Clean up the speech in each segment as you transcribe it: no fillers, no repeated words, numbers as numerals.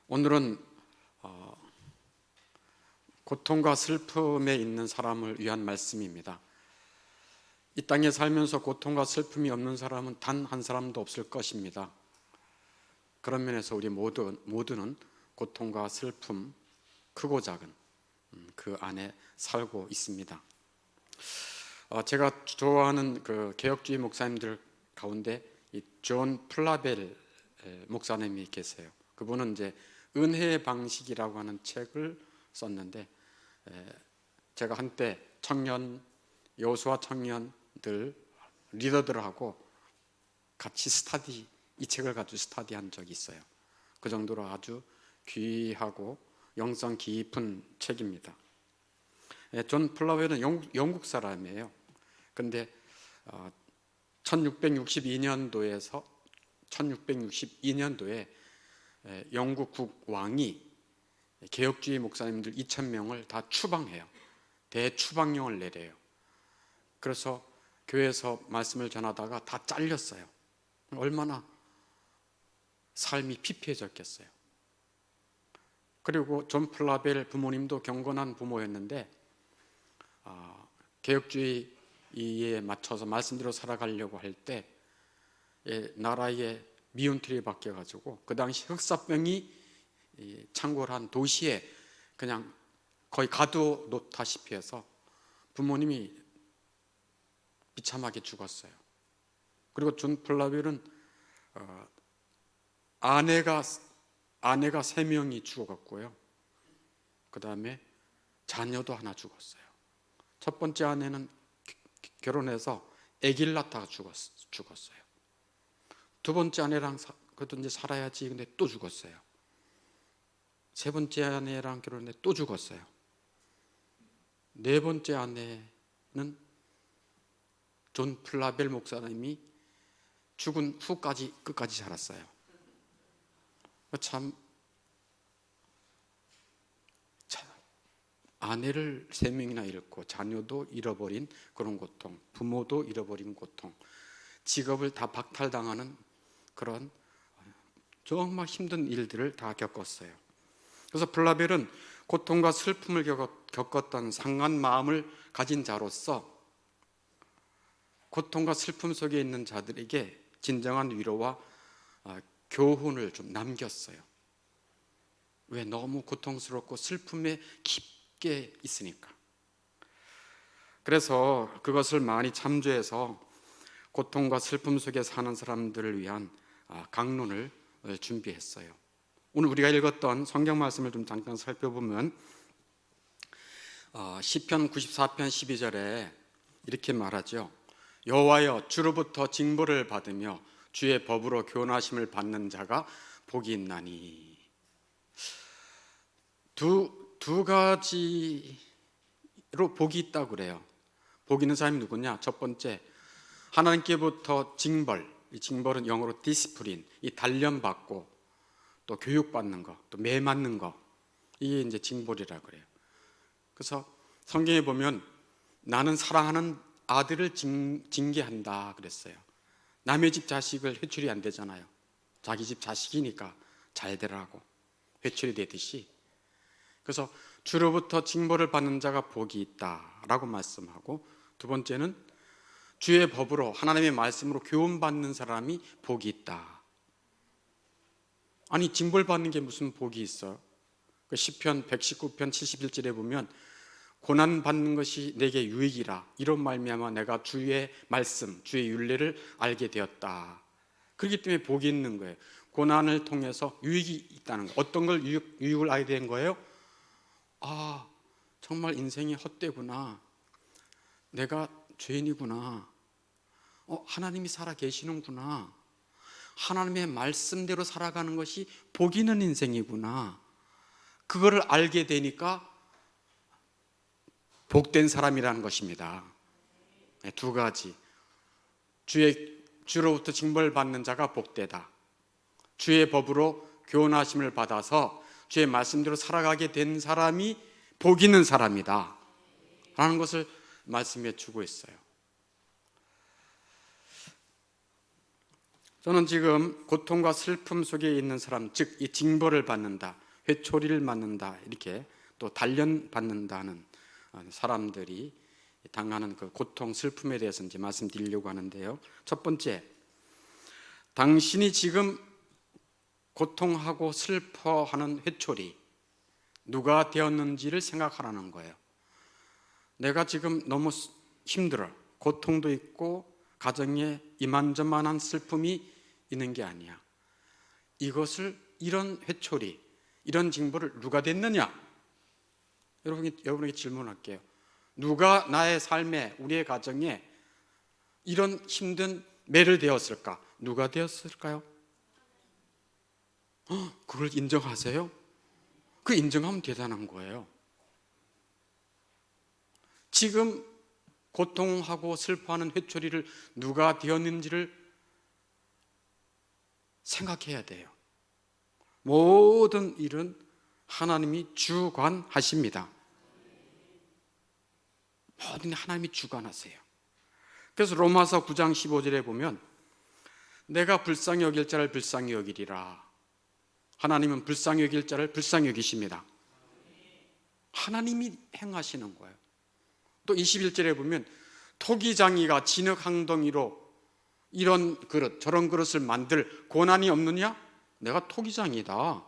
오늘은 고통과 슬픔에 있는 사람을 위한 말씀입니다. 이 땅에 살면서 고통과 슬픔이 없는 사람은 단 한 사람도 없을 것입니다. 그런 면에서 우리 모두는 고통과 슬픔, 크고 작은 그 안에 살고 있습니다. 제가 좋아하는 그 개혁주의 목사님들 가운데 이 존 플라벨 목사님이 계세요. 그분은 이제 은혜의 방식이라고 하는 책을 썼는데, 제가 한때 여호수아 청년들 리더들하고 같이 이 책을 가지고 스터디한 적이 있어요. 그 정도로 아주 귀하고 영성 깊은 책입니다. 존 플라웰은 영국 사람이에요. 근데 1662년도에 영국 국왕이 개혁주의 목사님들 2,000명을 다 추방해요. 대추방령을 내려요. 그래서 교회에서 말씀을 전하다가 다 잘렸어요. 얼마나 삶이 피폐해졌겠어요. 그리고 존 플라벨 부모님도 경건한 부모였는데, 개혁주의에 맞춰서 말씀대로 살아가려고 할 때 나라의 미운틀이 바뀌어가지고 그 당시 흑사병이 창궐한 도시에 그냥 거의 가둬놓다시피 해서 부모님이 비참하게 죽었어요. 그리고 존 플라벨은 아내가 3명이 죽어갔고요. 그 다음에 자녀도 하나 죽었어요. 첫 번째 아내는 결혼해서 아기를 낳다가 죽었어요. 두 번째 아내랑 그래도 이제 살아야지, 근데 또 죽었어요. 세 번째 아내랑 결혼했는데 또 죽었어요. 네 번째 아내는 존 플라벨 목사님이 죽은 후까지 끝까지 살았어요. 참 아내를 3명이나 잃고 자녀도 잃어버린 그런 고통, 부모도 잃어버린 고통, 직업을 다 박탈당하는 그런 정말 힘든 일들을 다 겪었어요. 그래서 플라벨은 고통과 슬픔을 겪었던 상한 마음을 가진 자로서 고통과 슬픔 속에 있는 자들에게 진정한 위로와 교훈을 좀 남겼어요. 왜? 너무 고통스럽고 슬픔에 깊게 있으니까. 그래서 그것을 많이 참조해서 고통과 슬픔 속에 사는 사람들을 위한 강론을 준비했어요. 오늘 우리가 읽었던 성경 말씀을 좀 잠깐 살펴보면 시편 94편 12절에 이렇게 말하죠. 여호와여, 주로부터 징벌을 받으며 주의 법으로 교훈하심을 받는 자가 복이 있나니. 두 가지로 복이 있다고 그래요. 복 있는 사람이 누구냐? 첫 번째, 하나님께부터 징벌, 이 징벌은 영어로 디시플린, 이 단련받고 또 교육받는 거, 또 매 맞는 거, 이게 이제 징벌이라 그래요. 그래서 성경에 보면 나는 사랑하는 아들을 징계한다 그랬어요. 남의 집 자식을 회출이 안 되잖아요. 자기 집 자식이니까 잘 되라고 회출이 되듯이. 그래서 주로부터 징벌을 받는 자가 복이 있다라고 말씀하고, 두 번째는 주의 법으로, 하나님의 말씀으로 교훈받는 사람이 복이 있다. 아니, 징벌받는 게 무슨 복이 있어? 그 시편 119편 71절에 보면 고난받는 것이 내게 유익이라, 이런 말미암아 내가 주의 말씀, 주의 율례를 알게 되었다. 그렇기 때문에 복이 있는 거예요. 고난을 통해서 유익이 있다는 거. 어떤 걸 유익을 알게 된 거예요? 정말 인생이 헛되구나, 내가 죄인이구나, 하나님이 살아 계시는구나, 하나님의 말씀대로 살아가는 것이 복 있는 인생이구나, 그거를 알게 되니까 복된 사람이라는 것입니다. 두 가지. 주로부터 징벌받는 자가 복되다. 주의 법으로 교훈하심을 받아서 주의 말씀대로 살아가게 된 사람이 복 있는 사람이다 라는 것을 말씀해 주고 있어요. 저는 지금 고통과 슬픔 속에 있는 사람, 즉 이 징벌을 받는다, 회초리를 맞는다, 이렇게 또 단련받는다는 사람들이 당하는 그 고통, 슬픔에 대해서 이제 말씀드리려고 하는데요. 첫 번째, 당신이 지금 고통하고 슬퍼하는 회초리, 누가 되었는지를 생각하라는 거예요. 내가 지금 너무 힘들어, 고통도 있고 가정에 이만저만한 슬픔이 있는 게 아니야. 이것을, 이런 회초리, 이런 징벌을 누가 됐느냐? 여러분에게 질문할게요. 누가 나의 삶에, 우리의 가정에 이런 힘든 매를 되었을까? 누가 되었을까요? 그걸 인정하세요? 그 인정하면 대단한 거예요. 지금 고통하고 슬퍼하는 회초리를 누가 되었는지를 생각해야 돼요. 모든 일은 하나님이 주관하십니다. 모든 일 하나님이 주관하세요. 그래서 로마서 9장 15절에 보면 내가 불쌍히 여길 자를 불쌍히 여기리라. 하나님은 불쌍히 여길 자를 불쌍히 여기십니다. 하나님이 행하시는 거예요. 또 21절에 보면 토기장이가 진흙항덩이로 이런 그릇 저런 그릇을 만들 고난이 없느냐? 내가 토기장이다.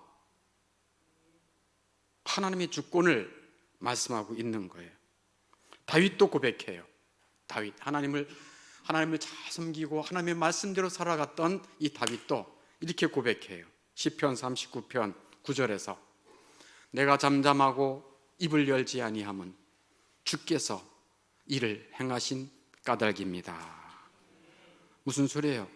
하나님의 주권을 말씀하고 있는 거예요. 다윗도 고백해요. 다윗, 하나님을 잘 섬기고 하나님의 말씀대로 살아갔던 이 다윗도 이렇게 고백해요. 시편 39편 9절에서 내가 잠잠하고 입을 열지 아니함은 주께서 이를 행하신 까닭입니다. 무슨 소리예요?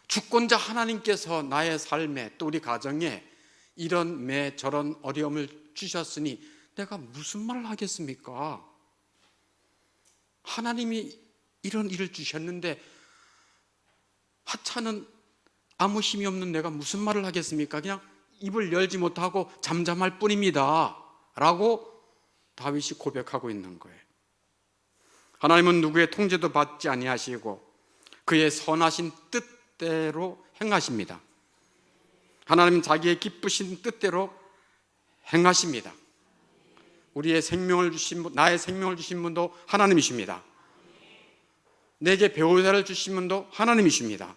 주권자 하나님께서 나의 삶에 또 우리 가정에 이런 매 저런 어려움을 주셨으니 내가 무슨 말을 하겠습니까? 하나님이 이런 일을 주셨는데 하찮은 아무 힘이 없는 내가 무슨 말을 하겠습니까? 그냥 입을 열지 못하고 잠잠할 뿐입니다 라고 다윗이 고백하고 있는 거예요. 하나님은 누구의 통제도 받지 아니하시고 그의 선하신 뜻대로 행하십니다. 하나님은 자기의 기쁘신 뜻대로 행하십니다. 우리의 생명을 주신 분, 나의 생명을 주신 분도 하나님이십니다. 내게 배우자를 주신 분도 하나님이십니다.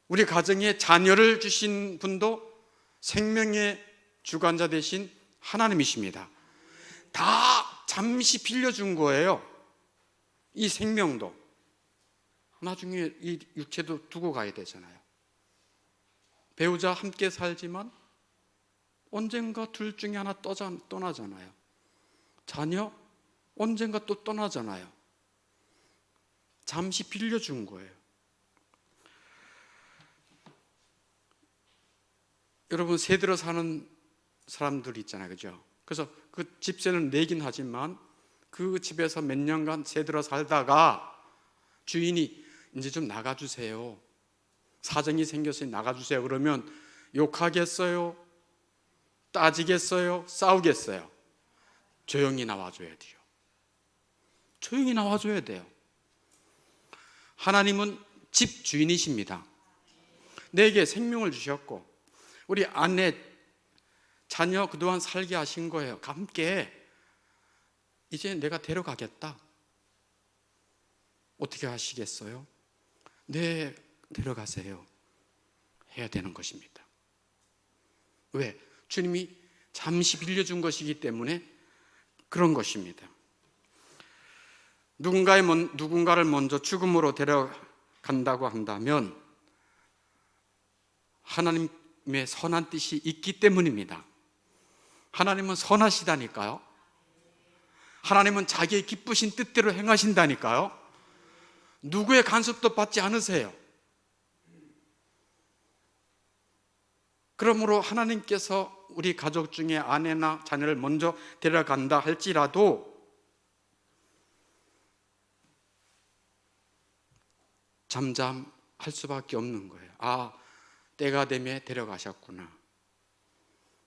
우리 가정에 자녀를 주신 분도 생명의 주관자 되신 하나님이십니다. 다 잠시 빌려준 거예요. 이 생명도 나중에 이 육체도 두고 가야 되잖아요. 배우자 함께 살지만 언젠가 둘 중에 하나 떠나잖아요. 자녀 언젠가 또 떠나잖아요. 잠시 빌려준 거예요. 여러분 세들어 사는 사람들 있잖아요, 그죠? 그래서 그 집세는 내긴 하지만 그 집에서 몇 년간 세들어 살다가 주인이 이제 좀 나가주세요, 사정이 생겼으니 나가주세요 그러면 욕하겠어요? 따지겠어요? 싸우겠어요? 조용히 나와줘야 돼요. 조용히 나와줘야 돼요. 하나님은 집 주인이십니다. 내게 생명을 주셨고 우리 아내, 자녀 그동안 살게 하신 거예요. 함께 이제 내가 데려가겠다. 어떻게 하시겠어요? 네, 데려가세요 해야 되는 것입니다. 왜? 주님이 잠시 빌려준 것이기 때문에 그런 것입니다. 누군가를 먼저 죽음으로 데려간다고 한다면 하나님의 선한 뜻이 있기 때문입니다. 하나님은 선하시다니까요. 하나님은 자기의 기쁘신 뜻대로 행하신다니까요. 누구의 간섭도 받지 않으세요. 그러므로 하나님께서 우리 가족 중에 아내나 자녀를 먼저 데려간다 할지라도 잠잠할 수밖에 없는 거예요. 아, 때가 되면 데려가셨구나.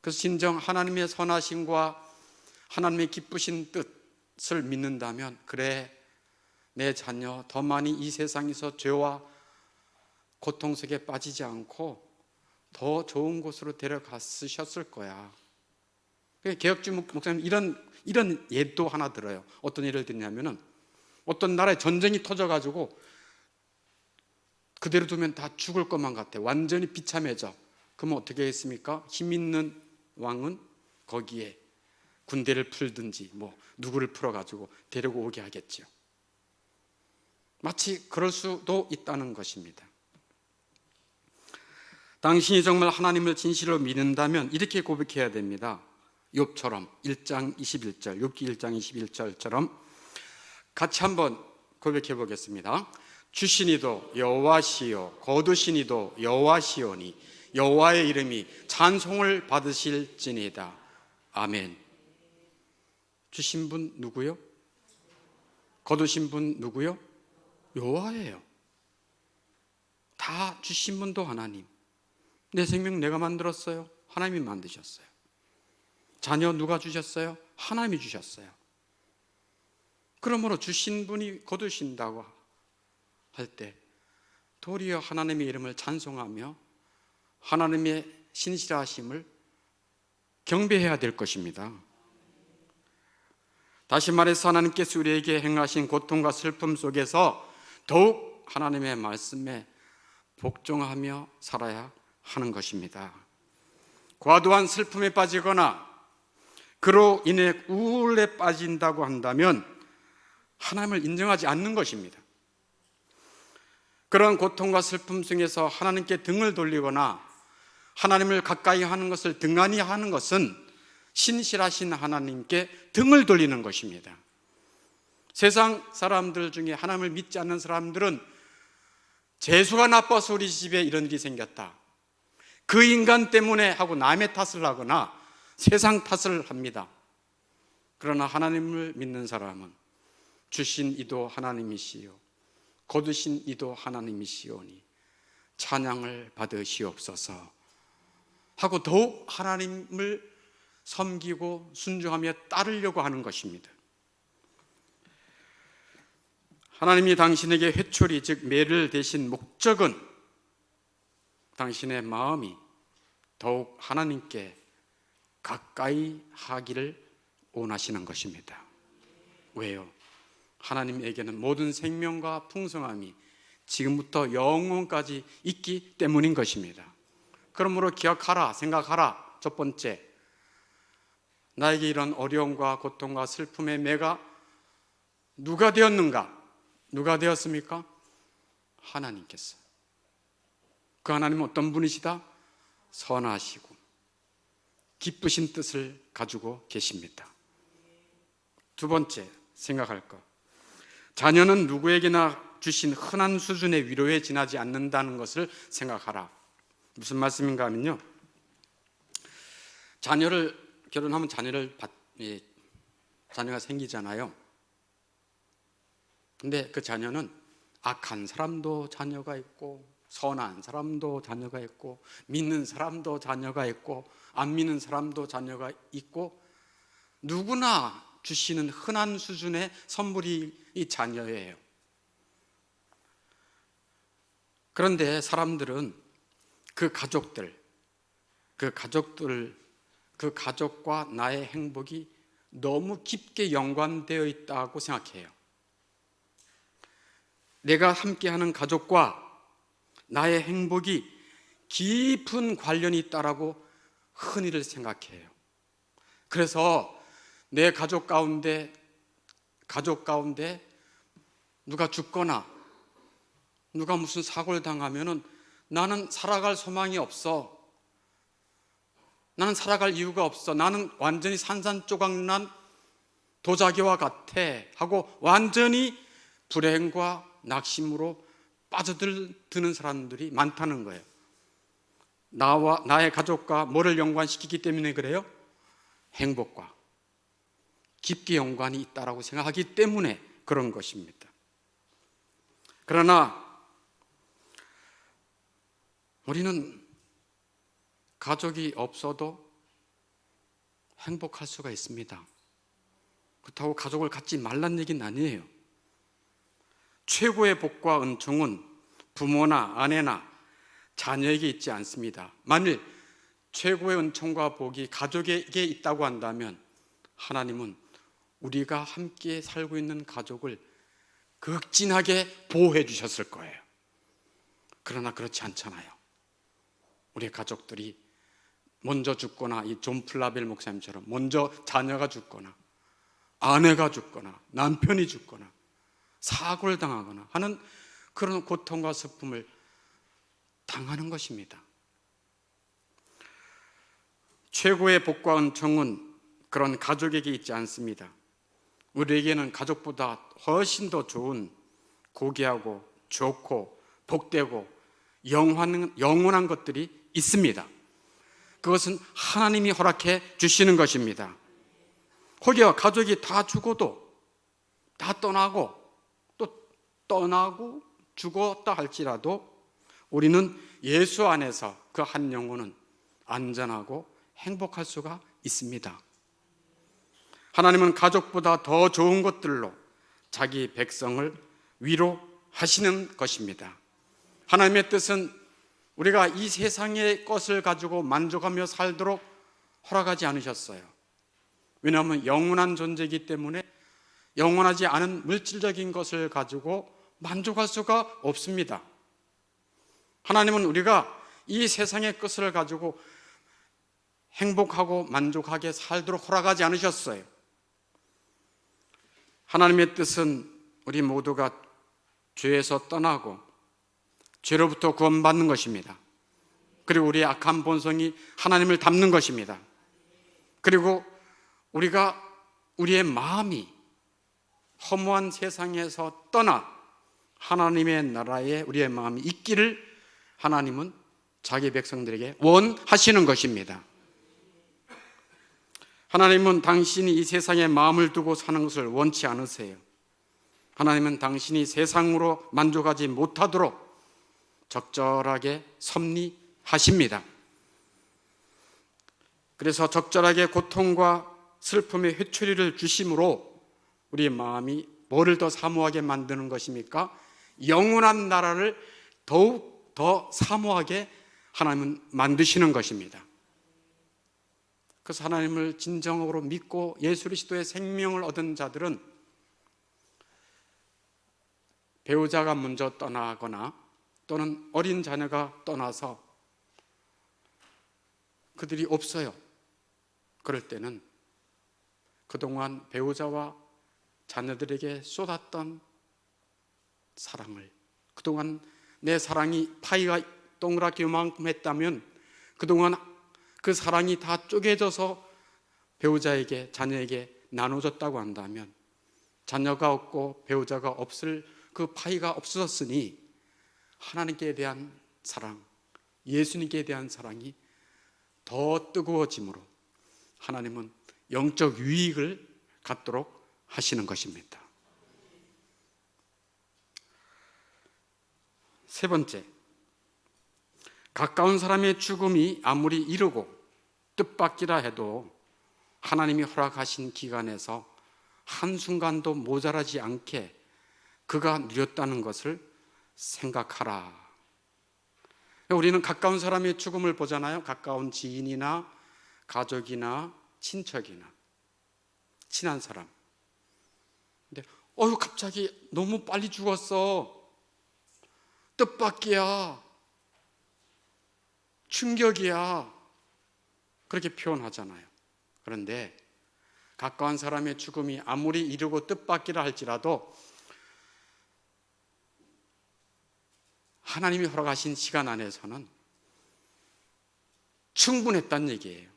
그래서 진정 하나님의 선하심과 하나님의 기쁘신 뜻을 믿는다면 그래, 내 자녀 더 많이 이 세상에서 죄와 고통 속에 빠지지 않고 더 좋은 곳으로 데려갔으셨을 거야. 개혁주 목사님 이런 예도 하나 들어요. 어떤 예를 드냐면은 어떤 나라에 전쟁이 터져가지고 그대로 두면 다 죽을 것만 같아. 완전히 비참해져. 그러면 어떻게 했습니까? 힘 있는 왕은 거기에 군대를 풀든지 누구를 풀어가지고 데리고 오게 하겠죠. 마치 그럴 수도 있다는 것입니다. 당신이 정말 하나님을 진실로 믿는다면 이렇게 고백해야 됩니다. 욥처럼 1장 21절, 욥기 1장 21절처럼 같이 한번 고백해 보겠습니다. 주시니도 여호와시요 거두시니도 여호와시오니 여호와의 이름이 찬송을 받으실지니이다. 아멘. 주신 분 누구요? 거두신 분 누구요? 여호와예요. 다 주신 분도 하나님. 내 생명 내가 만들었어요? 하나님이 만드셨어요. 자녀 누가 주셨어요? 하나님이 주셨어요. 그러므로 주신 분이 거두신다고 할 때 도리어 하나님의 이름을 찬송하며 하나님의 신실하심을 경배해야 될 것입니다. 다시 말해서 하나님께서 우리에게 행하신 고통과 슬픔 속에서 더욱 하나님의 말씀에 복종하며 살아야 하는 것입니다. 과도한 슬픔에 빠지거나 그로 인해 우울에 빠진다고 한다면 하나님을 인정하지 않는 것입니다. 그런 고통과 슬픔 중에서 하나님께 등을 돌리거나 하나님을 가까이 하는 것을 등한히 하는 것은 신실하신 하나님께 등을 돌리는 것입니다. 세상 사람들 중에 하나님을 믿지 않는 사람들은 재수가 나빠서 우리 집에 이런 일이 생겼다, 그 인간 때문에 하고 남의 탓을 하거나 세상 탓을 합니다. 그러나 하나님을 믿는 사람은 주신 이도 하나님이시요 거두신 이도 하나님이시오니 찬양을 받으시옵소서 하고 더욱 하나님을 섬기고 순종하며 따르려고 하는 것입니다. 하나님이 당신에게 회초리 즉 매를 대신 목적은 당신의 마음이 더욱 하나님께 가까이 하기를 원하시는 것입니다. 왜요? 하나님에게는 모든 생명과 풍성함이 지금부터 영원까지 있기 때문인 것입니다. 그러므로 기억하라, 생각하라. 첫 번째, 나에게 이런 어려움과 고통과 슬픔의 매가 누가 되었는가? 누가 되었습니까? 하나님께서. 그 하나님은 어떤 분이시다? 선하시고 기쁘신 뜻을 가지고 계십니다. 두 번째 생각할 것, 자녀는 누구에게나 주신 흔한 수준의 위로에 지나지 않는다는 것을 생각하라. 무슨 말씀인가 하면요, 결혼하면 자녀가 생기잖아요. 근데 그 자녀는 악한 사람도 자녀가 있고 선한 사람도 자녀가 있고 믿는 사람도 자녀가 있고 안 믿는 사람도 자녀가 있고 누구나 주시는 흔한 수준의 선물이 이 자녀예요. 그런데 사람들은 그 가족과 나의 행복이 너무 깊게 연관되어 있다고 생각해요. 내가 함께하는 가족과 나의 행복이 깊은 관련이 있다라고 흔히들 생각해요. 그래서 내 가족 가운데 누가 죽거나 누가 무슨 사고를 당하면은 나는 살아갈 소망이 없어. 나는 살아갈 이유가 없어. 나는 완전히 산산조각난 도자기와 같아 하고 완전히 불행과 낙심으로 빠져드는 사람들이 많다는 거예요. 나의 가족과 뭐를 연관시키기 때문에 그래요? 행복과 깊게 연관이 있다라고 생각하기 때문에 그런 것입니다. 그러나 우리는 가족이 없어도 행복할 수가 있습니다. 그렇다고 가족을 갖지 말란 얘기는 아니에요. 최고의 복과 은총은 부모나 아내나 자녀에게 있지 않습니다. 만일 최고의 은총과 복이 가족에게 있다고 한다면 하나님은 우리가 함께 살고 있는 가족을 극진하게 보호해 주셨을 거예요. 그러나 그렇지 않잖아요. 우리 가족들이 먼저 죽거나 이 존 플라벨 목사님처럼 먼저 자녀가 죽거나 아내가 죽거나 남편이 죽거나 사고를 당하거나 하는 그런 고통과 슬픔을 당하는 것입니다. 최고의 복과 은총은 그런 가족에게 있지 않습니다. 우리에게는 가족보다 훨씬 더 좋은 고귀하고 좋고 복되고 영원한 것들이 있습니다. 그것은 하나님이 허락해 주시는 것입니다. 혹여 가족이 다 죽어도, 다 떠나고 또 떠나고 죽었다 할지라도 우리는 예수 안에서 그 한 영혼은 안전하고 행복할 수가 있습니다. 하나님은 가족보다 더 좋은 것들로 자기 백성을 위로하시는 것입니다. 하나님의 뜻은 우리가 이 세상의 것을 가지고 만족하며 살도록 허락하지 않으셨어요. 왜냐하면 영원한 존재이기 때문에 영원하지 않은 물질적인 것을 가지고 만족할 수가 없습니다. 하나님은 우리가 이 세상의 것을 가지고 행복하고 만족하게 살도록 허락하지 않으셨어요. 하나님의 뜻은 우리 모두가 죄에서 떠나고 죄로부터 구원받는 것입니다. 그리고 우리의 악한 본성이 하나님을 닮는 것입니다. 그리고 우리의 마음이 허무한 세상에서 떠나 하나님의 나라에 우리의 마음이 있기를 하나님은 자기 백성들에게 원하시는 것입니다. 하나님은 당신이 이 세상에 마음을 두고 사는 것을 원치 않으세요. 하나님은 당신이 세상으로 만족하지 못하도록 적절하게 섭리하십니다. 그래서 적절하게 고통과 슬픔의 회초리를 주심으로 우리의 마음이 뭐를 더 사모하게 만드는 것입니까? 영원한 나라를 더욱 더 사모하게 하나님은 만드시는 것입니다. 그래서 하나님을 진정으로 믿고 예수 그리스도의 생명을 얻은 자들은 배우자가 먼저 떠나거나 또는 어린 자녀가 떠나서 그들이 없어요. 그럴 때는 그동안 배우자와 자녀들에게 쏟았던 사랑을, 그동안 내 사랑이 파이가 동그랗게 요만큼 했다면 그동안 그 사랑이 다 쪼개져서 배우자에게, 자녀에게 나눠졌다고 한다면 자녀가 없고 배우자가 없을 그 파이가 없어졌으니 하나님께 대한 사랑, 예수님께 대한 사랑이 더 뜨거워지므로 하나님은 영적 유익을 갖도록 하시는 것입니다. 세 번째, 가까운 사람의 죽음이 아무리 이르고 뜻밖이라 해도 하나님이 허락하신 기간에서 한순간도 모자라지 않게 그가 누렸다는 것을 생각하라. 우리는 가까운 사람의 죽음을 보잖아요. 가까운 지인이나 가족이나 친척이나 친한 사람. 근데 갑자기 너무 빨리 죽었어. 뜻밖이야. 충격이야. 그렇게 표현하잖아요. 그런데 가까운 사람의 죽음이 아무리 이르고 뜻밖이라 할지라도 하나님이 허락하신 시간 안에서는 충분했다는 얘기예요.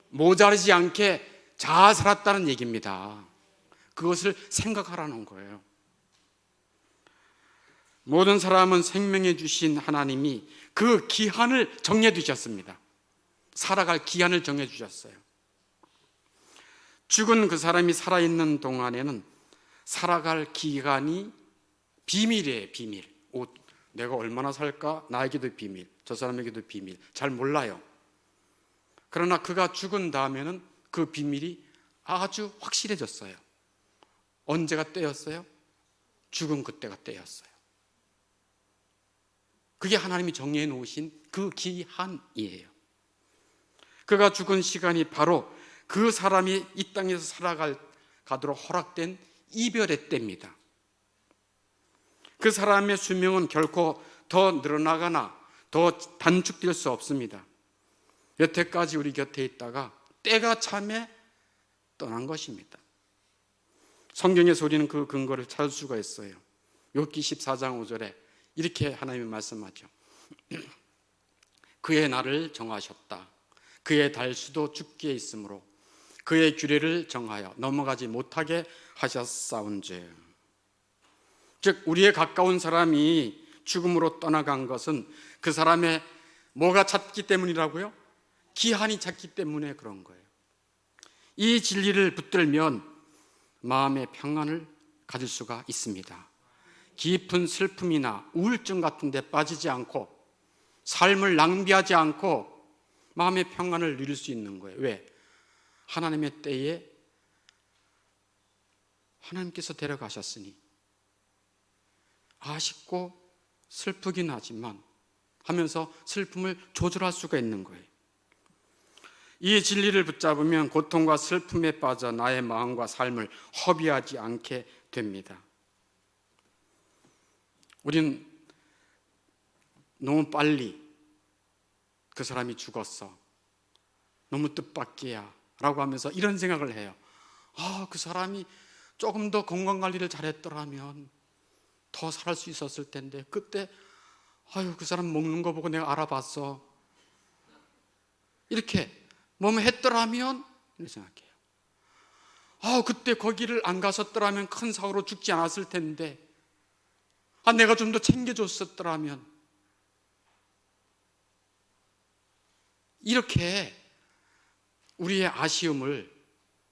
모자르지 않게 잘 살았다는 얘기입니다. 그것을 생각하라는 거예요. 모든 사람은 생명해 주신 하나님이 그 기한을 정해 두셨습니다. 살아갈 기한을 정해 주셨어요. 죽은 그 사람이 살아있는 동안에는 살아갈 기간이 비밀이에요. 비밀. 내가 얼마나 살까? 나에게도 비밀, 저 사람에게도 비밀. 잘 몰라요. 그러나 그가 죽은 다음에는 그 비밀이 아주 확실해졌어요. 언제가 때였어요? 죽은 그때가 때였어요. 그게 하나님이 정해해 놓으신 그 기한이에요. 그가 죽은 시간이 바로 그 사람이 이 땅에서 살아가도록 허락된 이별의 때입니다. 그 사람의 수명은 결코 더 늘어나거나 더 단축될 수 없습니다. 여태까지 우리 곁에 있다가 때가 참에 떠난 것입니다. 성경에서 우리는 그 근거를 찾을 수가 있어요. 욥기 14장 5절에 이렇게 하나님이 말씀하죠. 그의 날을 정하셨다. 그의 달수도 죽기에 있으므로 그의 규례를 정하여 넘어가지 못하게 하셨사온즉. 즉 우리의 가까운 사람이 죽음으로 떠나간 것은 그 사람의 뭐가 찼기 때문이라고요? 기한이 찼기 때문에 그런 거예요. 이 진리를 붙들면 마음의 평안을 가질 수가 있습니다. 깊은 슬픔이나 우울증 같은 데 빠지지 않고 삶을 낭비하지 않고 마음의 평안을 누릴 수 있는 거예요. 왜? 하나님의 때에 하나님께서 데려가셨으니 아쉽고 슬프긴 하지만 하면서 슬픔을 조절할 수가 있는 거예요. 이 진리를 붙잡으면 고통과 슬픔에 빠져 나의 마음과 삶을 허비하지 않게 됩니다. 우리는 너무 빨리 그 사람이 죽었어, 너무 뜻밖이야 라고 하면서 이런 생각을 해요. 그 사람이 조금 더 건강관리를 잘했더라면 더 살할 수 있었을 텐데, 그때 그 사람 먹는 거 보고 내가 알아봤어, 이렇게 뭐뭐 했더라면 이렇게 생각해요. 그때 거기를 안 갔었더라면 큰 사고로 죽지 않았을 텐데, 내가 좀 더 챙겨줬었더라면, 이렇게 우리의 아쉬움을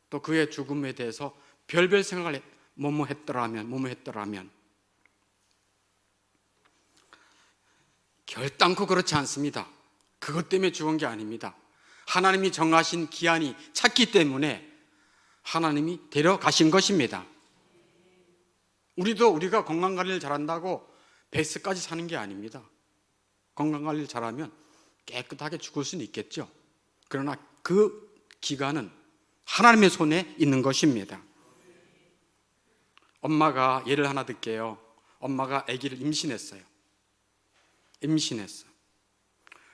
또 그의 죽음에 대해서 별별 생각을 뭐뭐 했더라면 결단코 그렇지 않습니다. 그것 때문에 죽은 게 아닙니다. 하나님이 정하신 기한이 찼기 때문에 하나님이 데려가신 것입니다. 우리가 건강관리를 잘한다고 100세까지 사는 게 아닙니다. 건강관리를 잘하면 깨끗하게 죽을 수는 있겠죠. 그러나 그 기간은 하나님의 손에 있는 것입니다. 엄마가 예를 하나 들게요. 엄마가 아기를 임신했어요.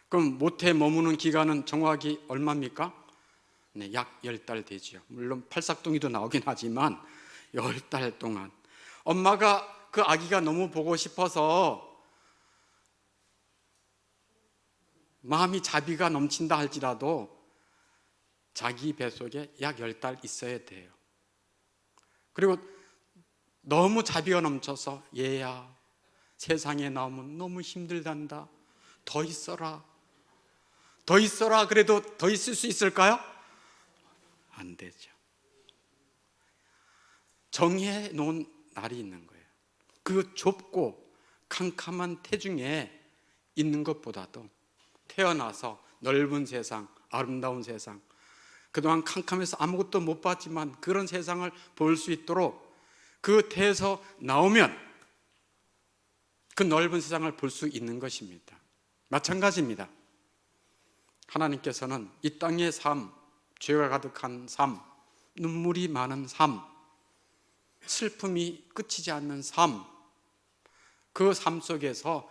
그럼 모태에 머무는 기간은 정확히 얼마입니까? 약 10달 되지요. 물론 팔싹둥이도 나오긴 하지만 10달 동안 엄마가 그 아기가 너무 보고 싶어서 마음이 자비가 넘친다 할지라도 자기 뱃속에 약 10달 있어야 돼요. 그리고 너무 자비가 넘쳐서 얘야, 세상에 나오면 너무 힘들단다, 더 있어라 그래도 더 있을 수 있을까요? 안 되죠. 정해 놓은 날이 있는 거예요. 그 좁고 캄캄한 태중에 있는 것보다도 태어나서 넓은 세상, 아름다운 세상, 그동안 캄캄해서 아무것도 못 봤지만 그런 세상을 볼 수 있도록 그 태에서 나오면 그 넓은 세상을 볼 수 있는 것입니다. 마찬가지입니다. 하나님께서는 이 땅의 삶, 죄가 가득한 삶, 눈물이 많은 삶, 슬픔이 끝이지 않는 삶, 그 삶 속에서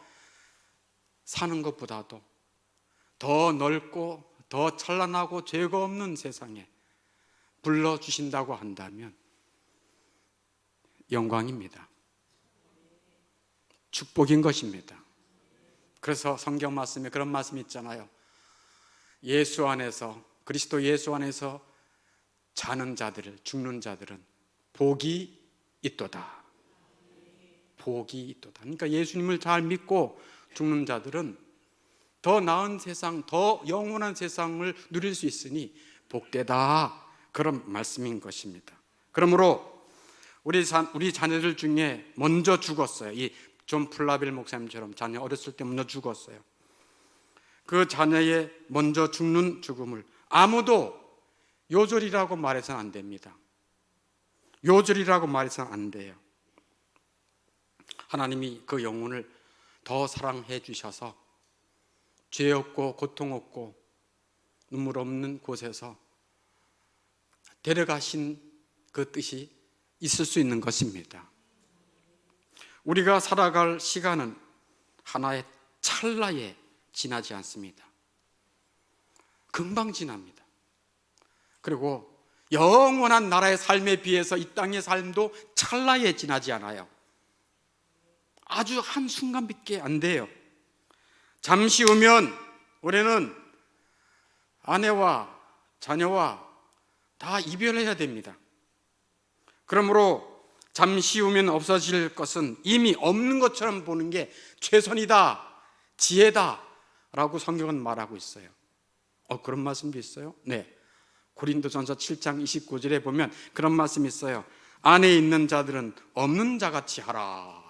사는 것보다도 더 넓고 더 찬란하고 죄가 없는 세상에 불러주신다고 한다면 영광입니다. 축복인 것입니다. 그래서 성경 말씀에 그런 말씀이 있잖아요. 예수 안에서, 그리스도 예수 안에서 자는 자들을, 죽는 자들은 복이 있도다. 복이 있도다. 그러니까 예수님을 잘 믿고 죽는 자들은 더 나은 세상, 더 영원한 세상을 누릴 수 있으니 복되다, 그런 말씀인 것입니다. 그러므로 우리 자녀들 중에 먼저 죽었어요. 이 존 플라빌 목사님처럼 자녀 어렸을 때 먼저 죽었어요. 그 자녀의 먼저 죽는 죽음을 아무도 요절이라고 말해서는 안 됩니다. 요절이라고 말해서는 안 돼요. 하나님이 그 영혼을 더 사랑해 주셔서 죄 없고 고통 없고 눈물 없는 곳에서 데려가신 그 뜻이 있을 수 있는 것입니다. 우리가 살아갈 시간은 하나의 찰나에 지나지 않습니다. 금방 지납니다. 그리고 영원한 나라의 삶에 비해서 이 땅의 삶도 찰나에 지나지 않아요. 아주 한순간밖에 안 돼요. 잠시 후면 우리는 아내와 자녀와 다 이별해야 됩니다. 그러므로 잠시 후면 없어질 것은 이미 없는 것처럼 보는 게 최선이다, 지혜다 라고 성경은 말하고 있어요. 그런 말씀도 있어요? 네, 고린도전서 7장 29절에 보면 그런 말씀이 있어요. 안에 있는 자들은 없는 자같이 하라.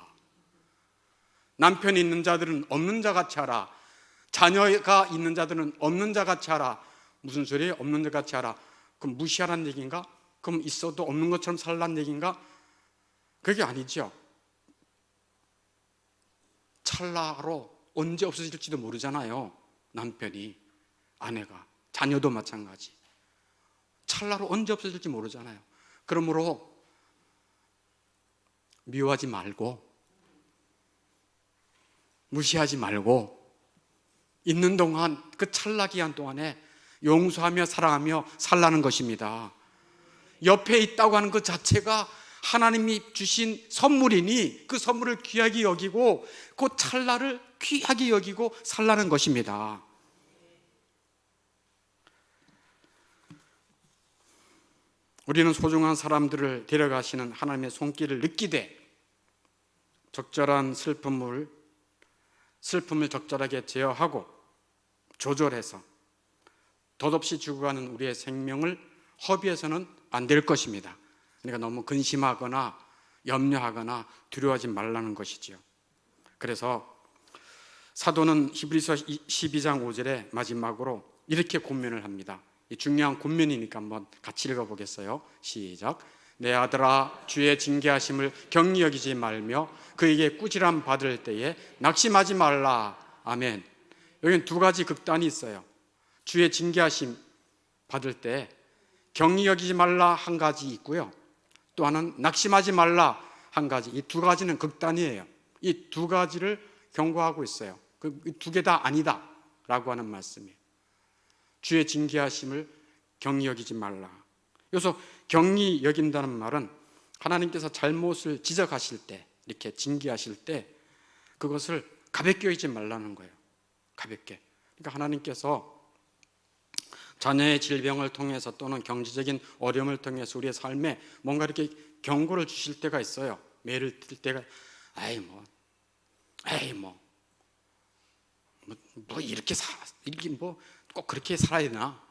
남편이 있는 자들은 없는 자같이 하라. 자녀가 있는 자들은 없는 자같이 하라. 무슨 소리예요? 없는 자같이 하라. 그럼 무시하라는 얘기인가? 그럼 있어도 없는 것처럼 살라는 얘기인가? 그게 아니죠. 찰나로 언제 없어질지도 모르잖아요. 남편이, 아내가, 자녀도 마찬가지. 찰나로 언제 없어질지 모르잖아요. 그러므로 미워하지 말고 무시하지 말고 있는 동안, 그 찰나 기간 동안에 용서하며 사랑하며 살라는 것입니다. 옆에 있다고 하는 것 자체가 하나님이 주신 선물이니 그 선물을 귀하게 여기고 그 찰나를 귀하게 여기고 살라는 것입니다. 우리는 소중한 사람들을 데려가시는 하나님의 손길을 느끼되 적절한 슬픔을 적절하게 제어하고 조절해서 덧없이 죽어가는 우리의 생명을 허비해서는 안 될 것입니다. 그러니까 너무 근심하거나 염려하거나 두려워하지 말라는 것이지요. 그래서 사도는 히브리서 12장 5절에 마지막으로 이렇게 권면을 합니다. 이 중요한 권면이니까 한번 같이 읽어보겠어요. 시작. 내 아들아, 주의 징계하심을 경히 여기지 말며 그에게 꾸지람 받을 때에 낙심하지 말라. 아멘. 여기는 두 가지 극단이 있어요. 주의 징계하심 받을 때 경히 여기지 말라 한 가지 있고요, 또 하나는 낙심하지 말라 한 가지. 이 두 가지는 극단이에요. 이 두 가지를 경고하고 있어요. 그 두 개 다 아니다 라고 하는 말씀이에요. 주의 징계하심을 경히 여기지 말라. 그래서 경히 여긴다는 말은 하나님께서 잘못을 지적하실 때, 이렇게 징계하실 때 그것을 가볍게 여기지 말라는 거예요. 가볍게. 그러니까 하나님께서 자녀의 질병을 통해서 또는 경제적인 어려움을 통해서 우리의 삶에 뭔가 이렇게 경고를 주실 때가 있어요. 매를 들 때가, 이렇게 꼭 그렇게 살아야 되나?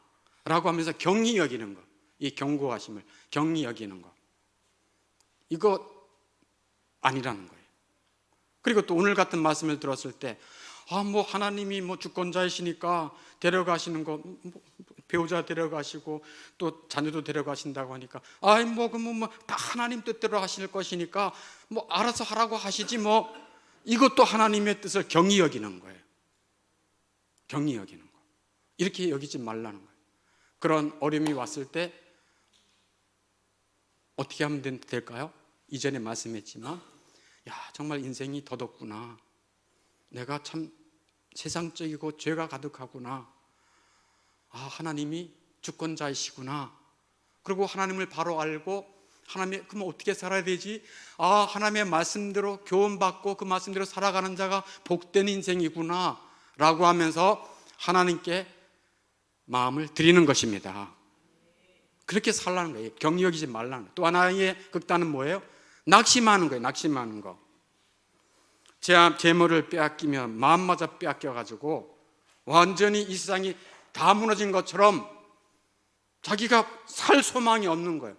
라고 하면서 경히 여기는 거, 이 경고하심을 경히 여기는 거, 이거 아니라는 거예요. 그리고 또 오늘 같은 말씀을 들었을 때, 하나님이 주권자이시니까 데려가시는 거, 배우자 데려가시고 또 자녀도 데려가신다고 하니까, 다 하나님 뜻대로 하실 것이니까 알아서 하라고 하시지 이것도 하나님의 뜻을 경히 여기는 거예요. 경히 여기는 거. 이렇게 여기지 말라는 거예요. 그런 어려움이 왔을 때 어떻게 하면 될까요? 이전에 말씀했지만, 정말 인생이 더덥구나. 내가 참 세상적이고 죄가 가득하구나. 하나님이 주권자이시구나. 그리고 하나님을 바로 알고, 그럼 어떻게 살아야 되지? 하나님의 말씀대로 교훈받고 그 말씀대로 살아가는 자가 복된 인생이구나 라고 하면서 하나님께 마음을 드리는 것입니다. 그렇게 살라는 거예요. 경히 여기지 말라는 거예요. 또 하나의 극단은 뭐예요? 낙심하는 거예요. 낙심하는 거. 재물을 빼앗기면 마음마저 빼앗겨가지고 완전히 이 세상이 다 무너진 것처럼 자기가 살 소망이 없는 거예요.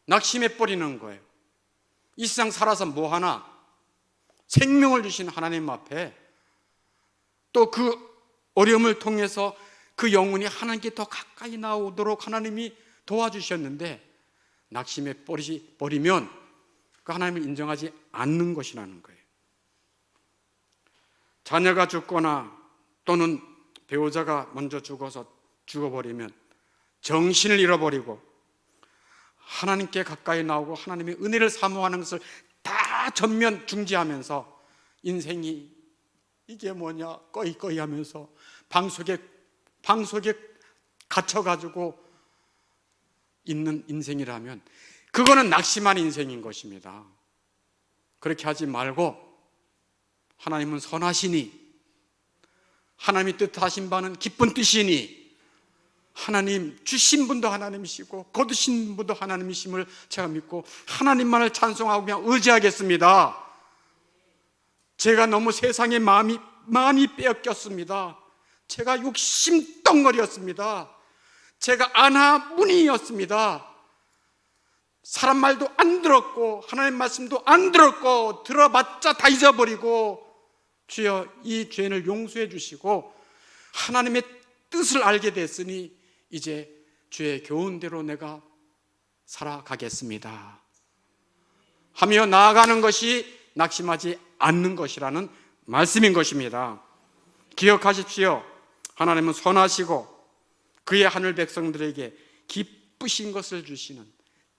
낙심해버리는 거예요. 이 세상 살아서 뭐하나? 생명을 주신 하나님 앞에 또 그 어려움을 통해서 그 영혼이 하나님께 더 가까이 나오도록 하나님이 도와주셨는데 낙심해버리면 그 하나님을 인정하지 않는 것이라는 거예요. 자녀가 죽거나 또는 배우자가 먼저 죽어버리면 정신을 잃어버리고 하나님께 가까이 나오고 하나님의 은혜를 사모하는 것을 다 전면 중지하면서 인생이 이게 뭐냐 꺼이꺼이 하면서 방속에 갇혀가지고 있는 인생이라면 그거는 낙심한 인생인 것입니다. 그렇게 하지 말고 하나님은 선하시니 하나님이 뜻하신 바는 기쁜 뜻이니 하나님 주신 분도 하나님이시고 거두신 분도 하나님이심을 제가 믿고 하나님만을 찬송하고 그냥 의지하겠습니다. 제가 너무 세상에 마음이 많이 빼앗겼습니다. 제가 욕심덩어리였습니다. 제가 안하무니였습니다. 사람 말도 안 들었고 하나님 말씀도 안 들었고 들어봤자 다 잊어버리고 주여 이 죄를 용서해 주시고 하나님의 뜻을 알게 됐으니 이제 주의 교훈대로 내가 살아가겠습니다 하며 나아가는 것이 낙심하지 않는 것이라는 말씀인 것입니다. 기억하십시오. 하나님은 선하시고 그의 하늘 백성들에게 기쁘신 것을 주시는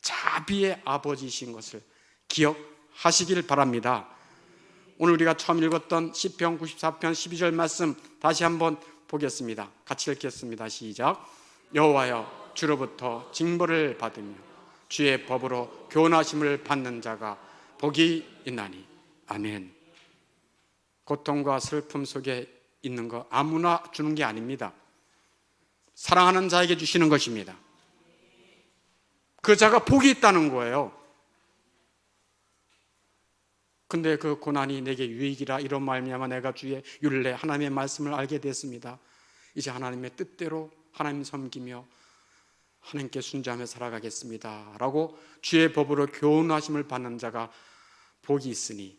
자비의 아버지이신 것을 기억하시길 바랍니다. 오늘 우리가 처음 읽었던 시편 94편 12절 말씀 다시 한번 보겠습니다. 같이 읽겠습니다. 시작. 여호와여 주로부터 징벌을 받으며 주의 법으로 교훈하심을 받는 자가 복이 있나니. 아멘. 고통과 슬픔 속에 있는 거 아무나 주는 게 아닙니다. 사랑하는 자에게 주시는 것입니다. 그 자가 복이 있다는 거예요. 근데 그 고난이 내게 유익이라 이런 말미암아 내가 주의 율례 하나님의 말씀을 알게 됐습니다. 이제 하나님의 뜻대로 하나님 섬기며 하나님께 순종하며 살아가겠습니다 라고 주의 법으로 교훈하심을 받는 자가 복이 있으니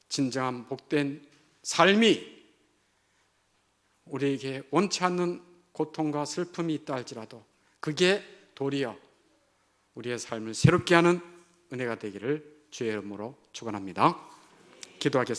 진정한 복된 삶이 우리에게 원치 않는 고통과 슬픔이 있다 할지라도 그게 도리어 우리의 삶을 새롭게 하는 은혜가 되기를 주의 이름으로 축원합니다. 기도하겠습니다.